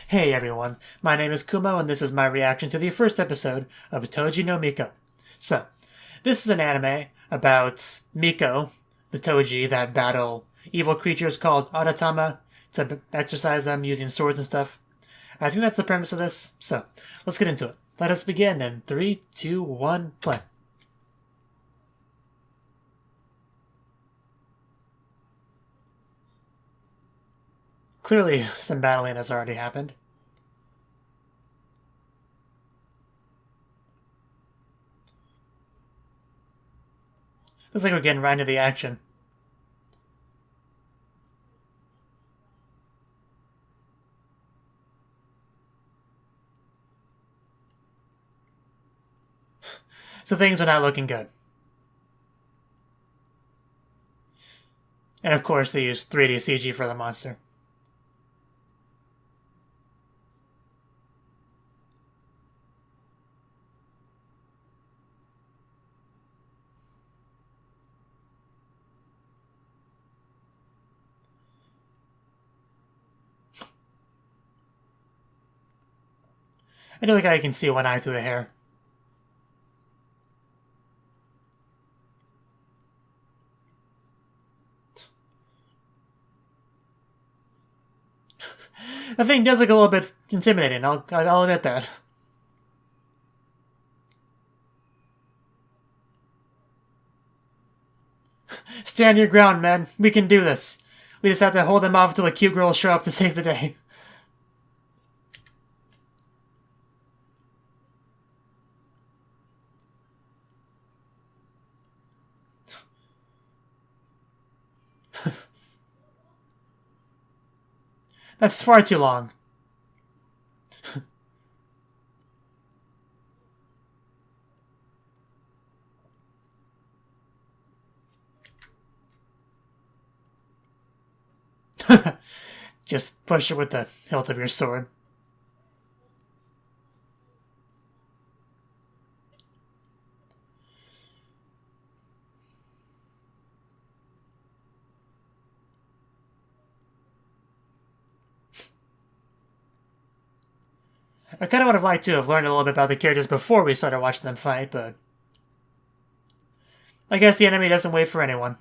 Hey everyone, my name is Kumo and this is my reaction to the first episode of Toji no Miko. So, this is an anime about Miko, the Toji that battle evil creatures called Aratama to exercise them using swords and stuff. I think that's the premise of this, so let's get into it. Let us begin in 3, 2, 1, play. Clearly, some battling has already happened. Looks like we're getting right into the action. So things are not looking good. And of course, they use 3D CG for the monster. I do like how you can see one eye through the hair. The thing does look a little bit intimidating, I'll admit that. Stand your ground, men. We can do this. We just have to hold them off until the cute girls show up to save the day. That's far too long. Just push it with the hilt of your sword. I kind of would have liked to have learned a little bit about the characters before we started watching them fight, but I guess the enemy doesn't wait for anyone.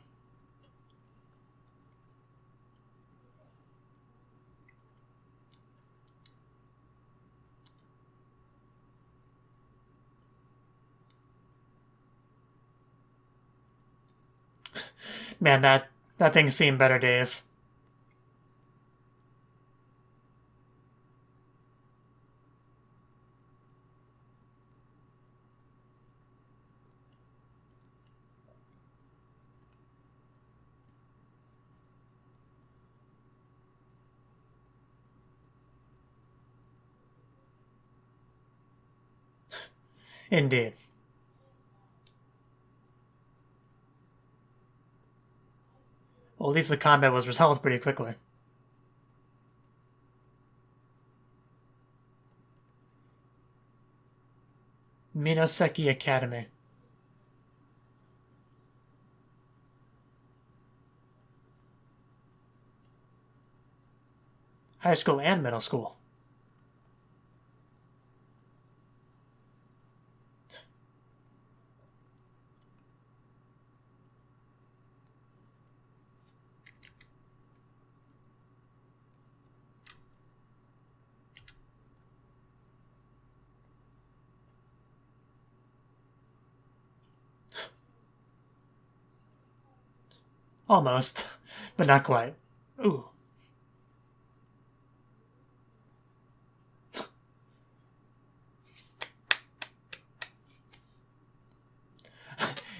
Man, that thing's seen better days. Indeed. Well, at least the combat was resolved pretty quickly. Minoseki Academy. High school and middle school. Almost, but not quite. Ooh.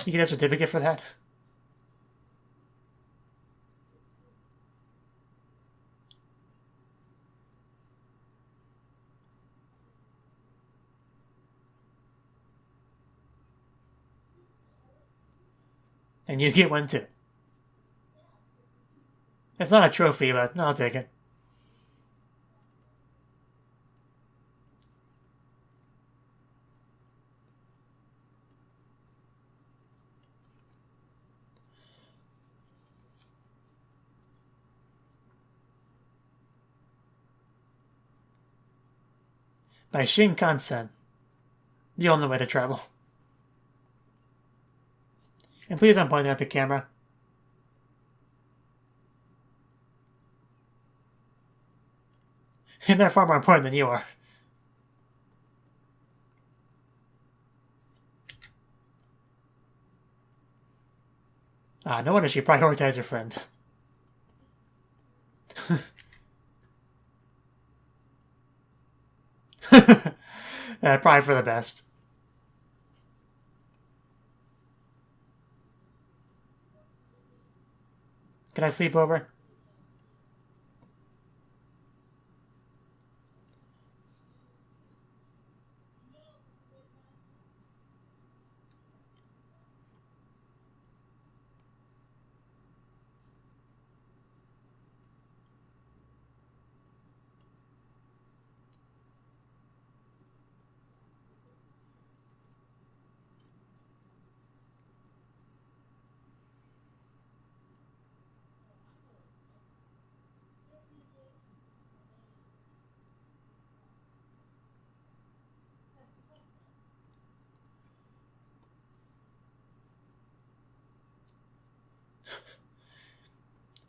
You get a certificate for that? And you get one too. It's not a trophy, but I'll take it. by Shinkansen, the only way to travel. And please don't point it at the camera. And they're far more important than you are. No wonder she prioritized her friend. Probably for the best. Can I sleep over?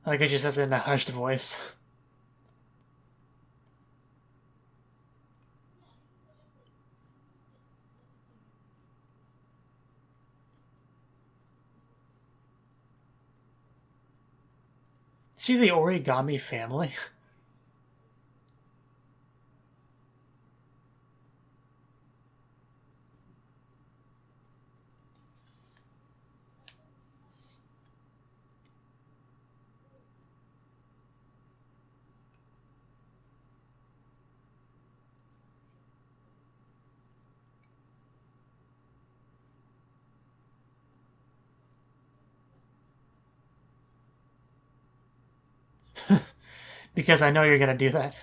I like it she says it in a hushed voice. Is she the origami family? Because I know you're gonna do that.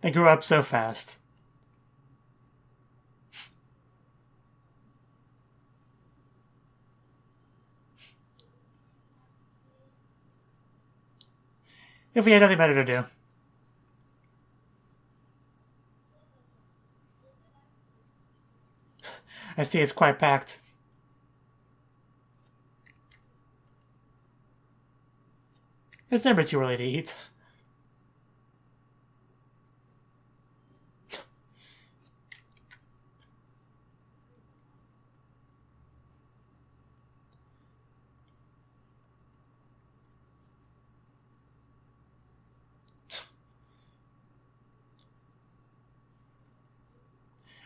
They grew up so fast. If we had nothing better to do. I see it's quite packed. It's never too early to eat.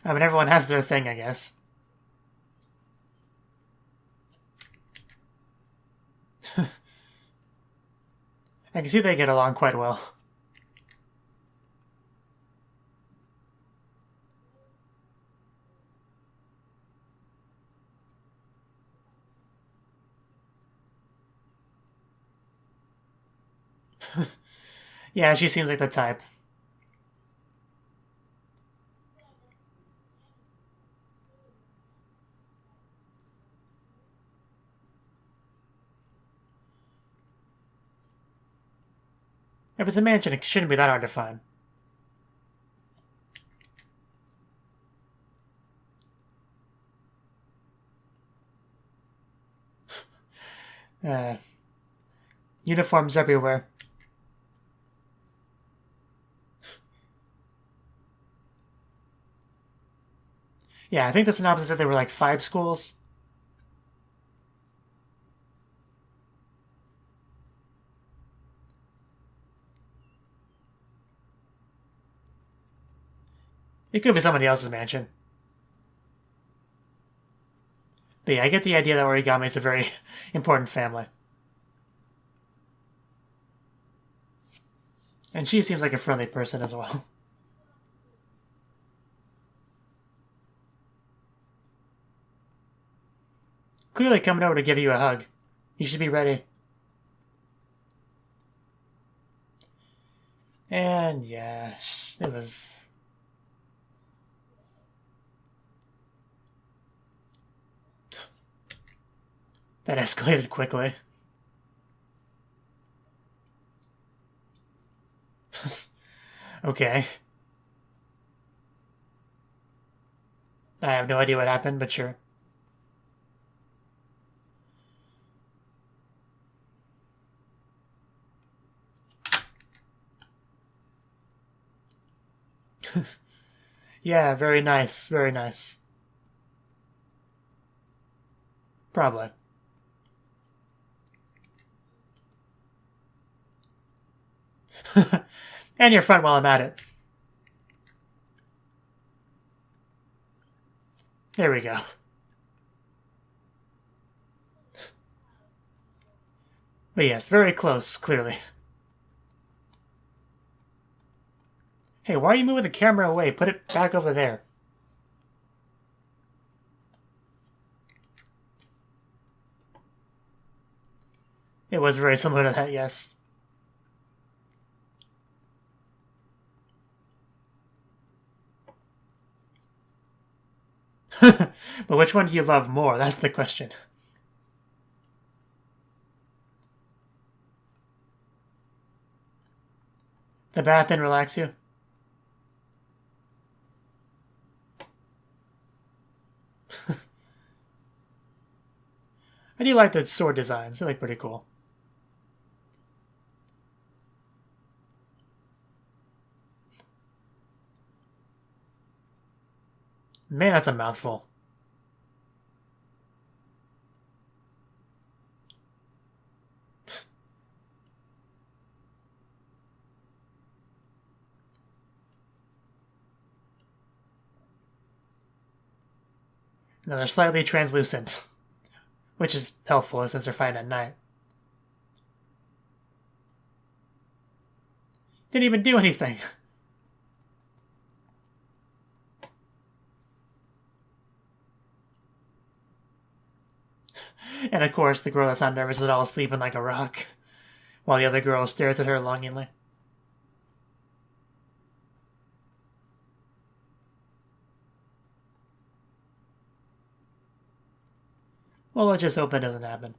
I mean, everyone has their thing, I guess. I can see they get along quite well. Yeah, she seems like the type. If it's a mansion, it shouldn't be that hard to find. Uniforms everywhere. Yeah, I think the synopsis said there were like 5 schools. It could be somebody else's mansion. But yeah, I get the idea that origami is a very important family. And she seems like a friendly person as well. Clearly coming over to give you a hug. You should be ready. And yeah, it was... That escalated quickly. Okay. I have no idea what happened, but sure. Yeah, very nice. Very nice. Probably. And you're front while I'm at it. There we go. But yes, very close, clearly. Hey, why are you moving the camera away? Put it back over there. It was very similar to that, yes. But which one do you love more? That's the question. The bath didn't relax you? I do like the sword designs. They look pretty cool. Man, that's a mouthful. No, they're slightly translucent, which is helpful since they're fighting at night. Didn't even do anything. And of course, the girl that's not nervous at all is sleeping like a rock, while the other girl stares at her longingly. Well, let's just hope that doesn't happen.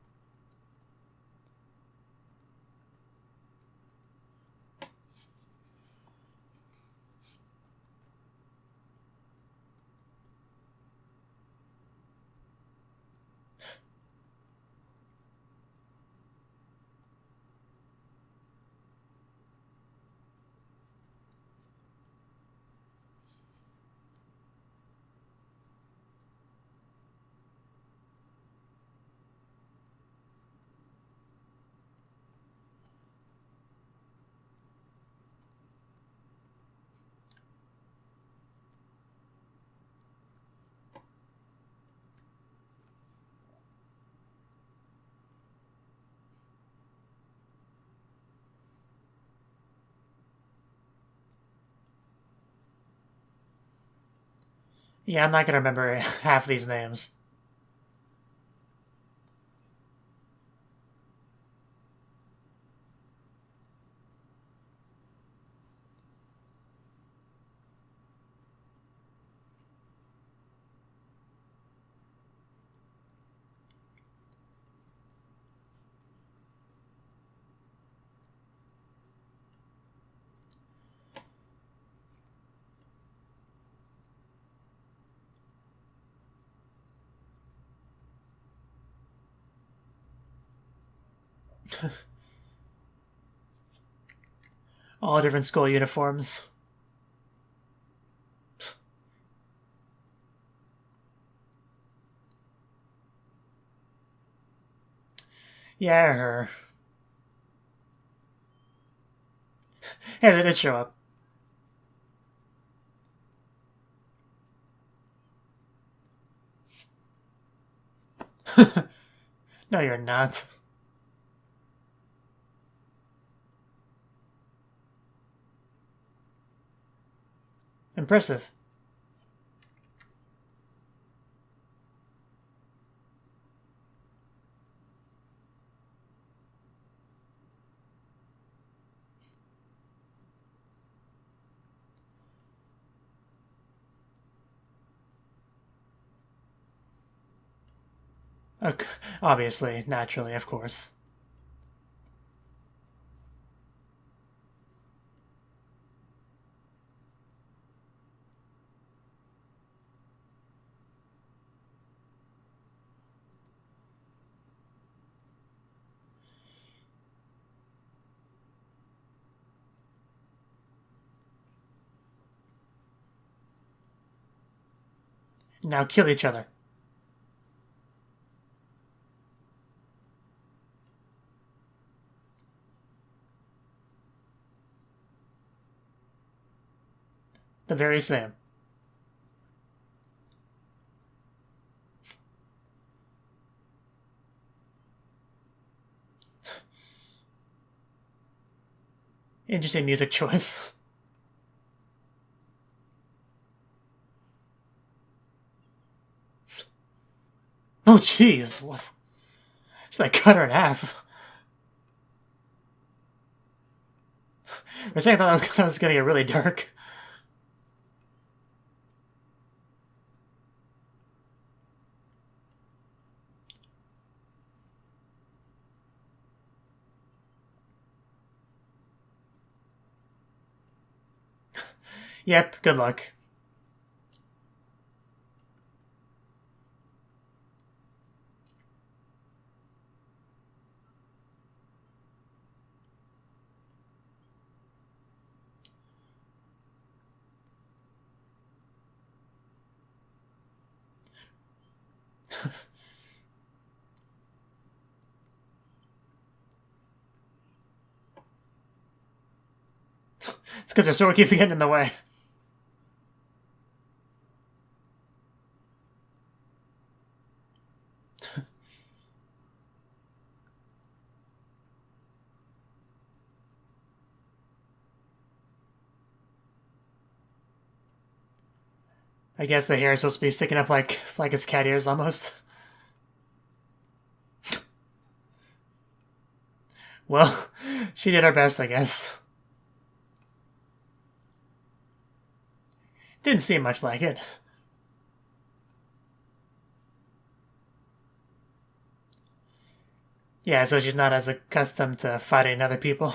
Yeah, I'm not gonna remember half these names. All different school uniforms. Yeah, her. Hey, they did show up. No, you're not. Impressive. Ok- Obviously, naturally, of course. Now kill each other. The very same. Interesting music choice. Oh, jeez. What? Just like cut her in half. For a second, I thought that was gonna get really dark. Yep, good luck. It's because her sword keeps getting in the way. I guess the hair is supposed to be sticking up like its cat ears almost. Well, she did her best, I guess. Didn't seem much like it. Yeah, so she's not as accustomed to fighting other people.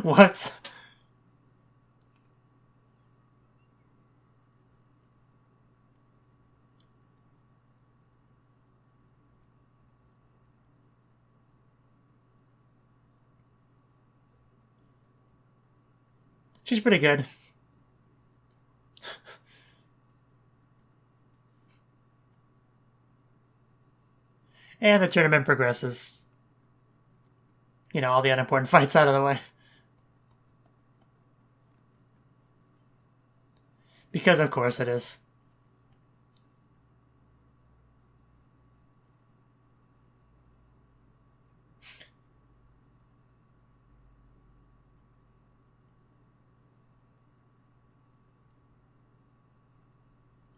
What? She's pretty good. And the tournament progresses. You know, all the unimportant fights out of the way. Because of course it is.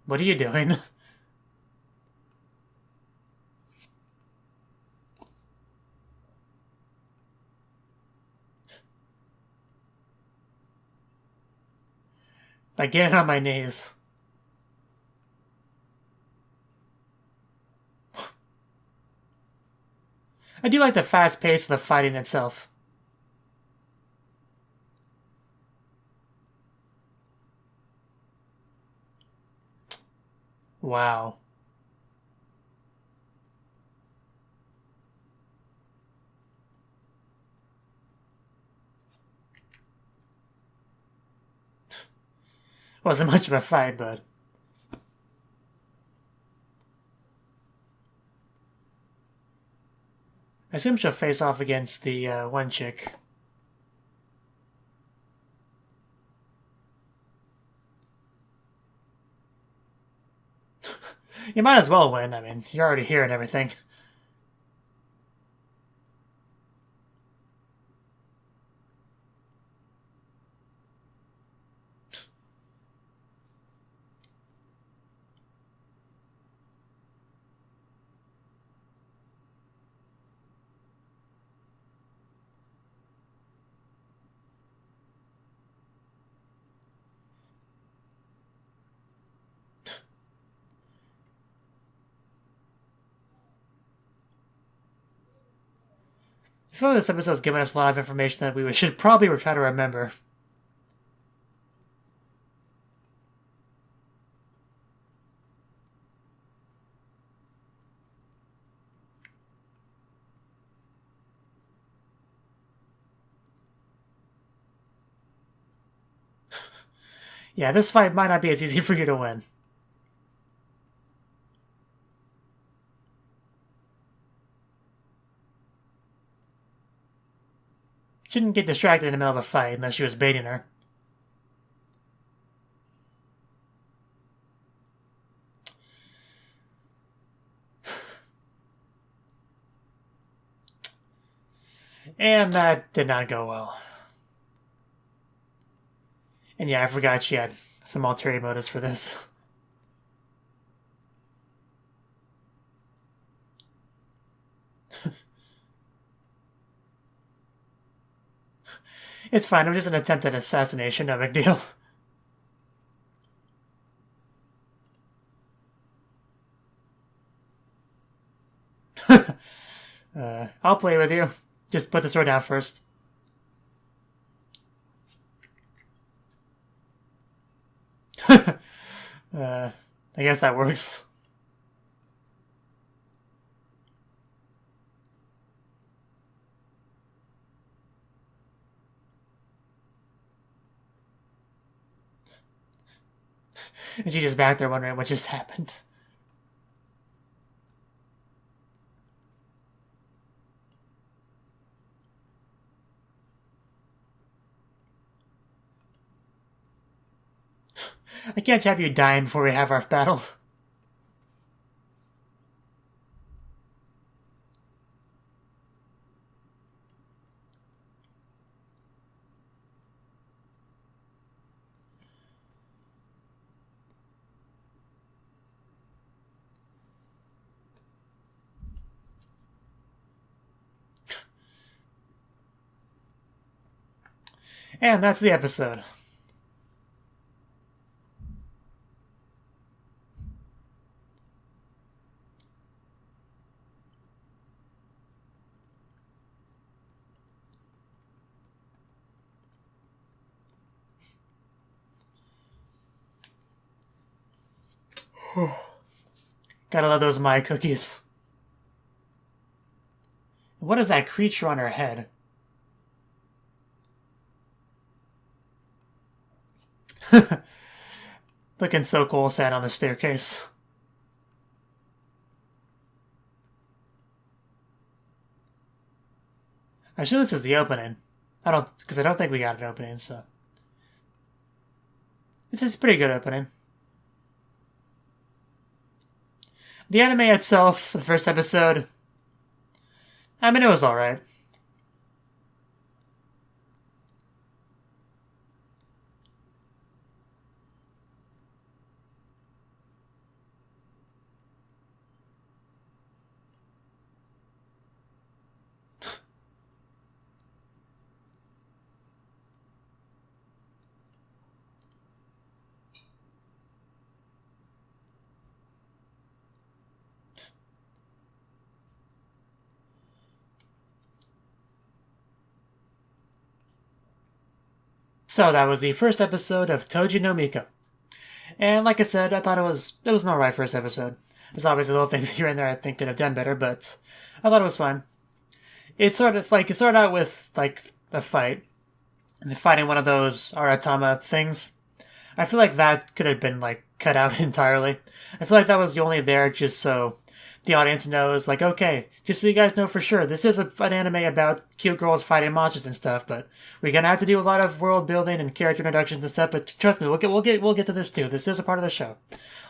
What are you doing? By getting on my knees. I do like the fast pace of the fighting itself. Wow. Wasn't much of a fight, but... I assume she'll face off against the one chick. You might as well win. I mean, you're already here and everything. I feel like this episode's given us a lot of information that we should probably try to remember. Yeah, this fight might not be as easy for you to win. Shouldn't get distracted in the middle of a fight unless she was baiting her. And that did not go well. And yeah, I forgot she had some ulterior motives for this. It's fine, it was just an attempt at assassination, no big deal. I'll play with you. Just put the sword down first. I guess that works. And she's just back there wondering what just happened. I can't have you dying before we have our battle. And that's the episode. Gotta love those Maya cookies. What is that creature on her head? Looking so cool, sat on the staircase. I assume this is the opening. Because I don't think we got an opening, so. This is a pretty good opening. The anime itself, the first episode, I mean, it was alright. So that was the first episode of Toji no Miko. And like I said, I thought it was an alright first episode. There's obviously little things here and there I think could have done better, but I thought it was fun. It started out with like a fight. And fighting one of those Aratama things. I feel like that could have been like cut out entirely. I feel like that was the only there just so the audience knows, like, okay, just so you guys know for sure, this is an anime about cute girls fighting monsters and stuff, but we're gonna have to do a lot of world building and character introductions and stuff. But trust me, we'll get to this too. This is a part of the show.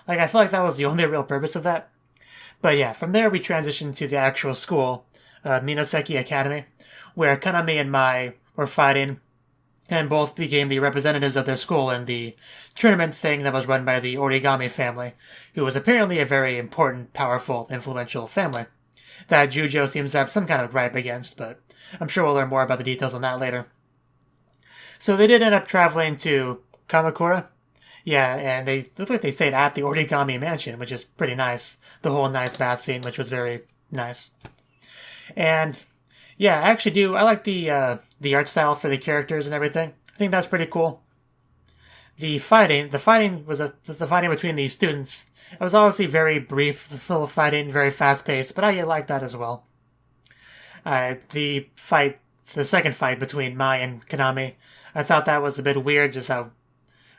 Like, I feel like that was the only real purpose of that. But yeah, from there we transitioned to the actual school, Minoseki Academy, where Kaname and Mai were fighting, and both became the representatives of their school in the tournament thing that was run by the Origami family, who was apparently a very important, powerful, influential family that Jujo seems to have some kind of gripe against, but I'm sure we'll learn more about the details on that later. So they did end up traveling to Kamakura. Yeah, and they look like they stayed at the Origami mansion, which is pretty nice. The whole nice bath scene, which was very nice. And Yeah, I actually do. I like the art style for the characters and everything. I think that's pretty cool. The fighting between the students. It was obviously very brief, full of fighting, very fast paced, but I like that as well. The fight, the second fight between Mai and Konami, I thought that was a bit weird. Just how,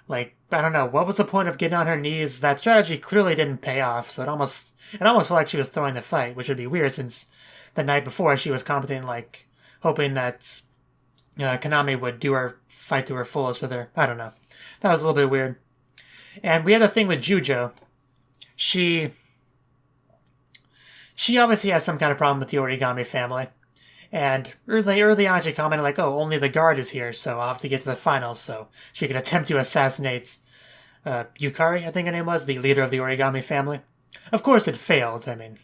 like, I don't know, what was the point of getting on her knees? That strategy clearly didn't pay off. So it almost felt like she was throwing the fight, which would be weird since the night before she was commenting, like, hoping that Konami would do her fight to her fullest with her. I don't know. That was a little bit weird. And we had the thing with Jujo. She obviously has some kind of problem with the Origami family. And early on, she commented like, "Oh, only the guard is here, so I'll have to get to the finals so she could attempt to assassinate Yukari, I think her name was, the leader of the Origami family." Of course, it failed. I mean,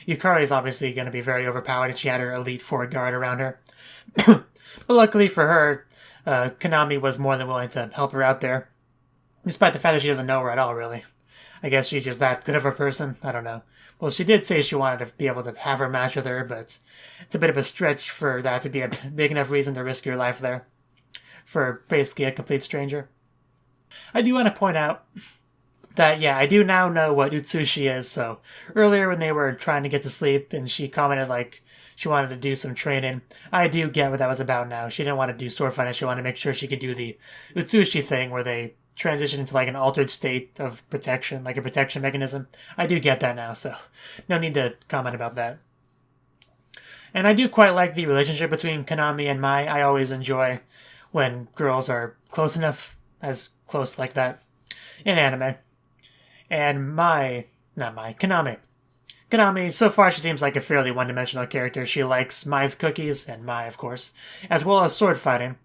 Yukari is obviously going to be very overpowered, and she had her Elite Four guard around her. But luckily for her, Konami was more than willing to help her out there, despite the fact that she doesn't know her at all, really. I guess she's just that good of a person. I don't know. Well, she did say she wanted to be able to have her match with her, but it's a bit of a stretch for that to be a big enough reason to risk your life there for basically a complete stranger. I do want to point out that, yeah, I do now know what Utsushi is, so earlier when they were trying to get to sleep and she commented like she wanted to do some training, I do get what that was about now. She didn't want to do sword fighting, she wanted to make sure she could do the Utsushi thing where they transition into like an altered state of protection, like a protection mechanism. I do get that now, so no need to comment about that. And I do quite like the relationship between Konami and Mai. I always enjoy when girls are close enough, as close like that, in anime. And Konami. Konami, so far she seems like a fairly one-dimensional character. She likes Mai's cookies, and Mai, of course, as well as sword fighting.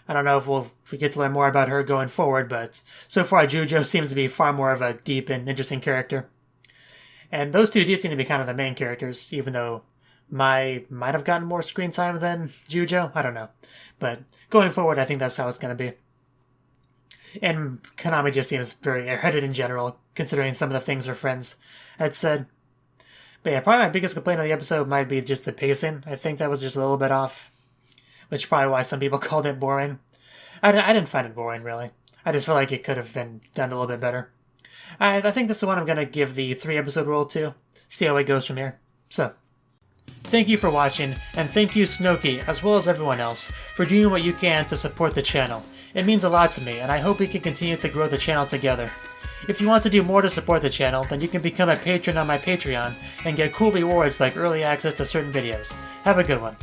I don't know if we get to learn more about her going forward, but so far Jujo seems to be far more of a deep and interesting character. And those two do seem to be kind of the main characters, even though Mai might have gotten more screen time than Jujo. I don't know. But going forward, I think that's how it's going to be. And Konami just seems very airheaded in general, considering some of the things her friends had said. But yeah, probably my biggest complaint on the episode might be just the pacing. I think that was just a little bit off, which is probably why some people called it boring. I didn't find it boring, really. I just feel like it could have been done a little bit better. I think this is what I'm going to give the 3-episode rule to. See how it goes from here. So, thank you for watching, and thank you Cnouki, as well as everyone else, for doing what you can to support the channel. It means a lot to me, and I hope we can continue to grow the channel together. If you want to do more to support the channel, then you can become a patron on my Patreon and get cool rewards like early access to certain videos. Have a good one.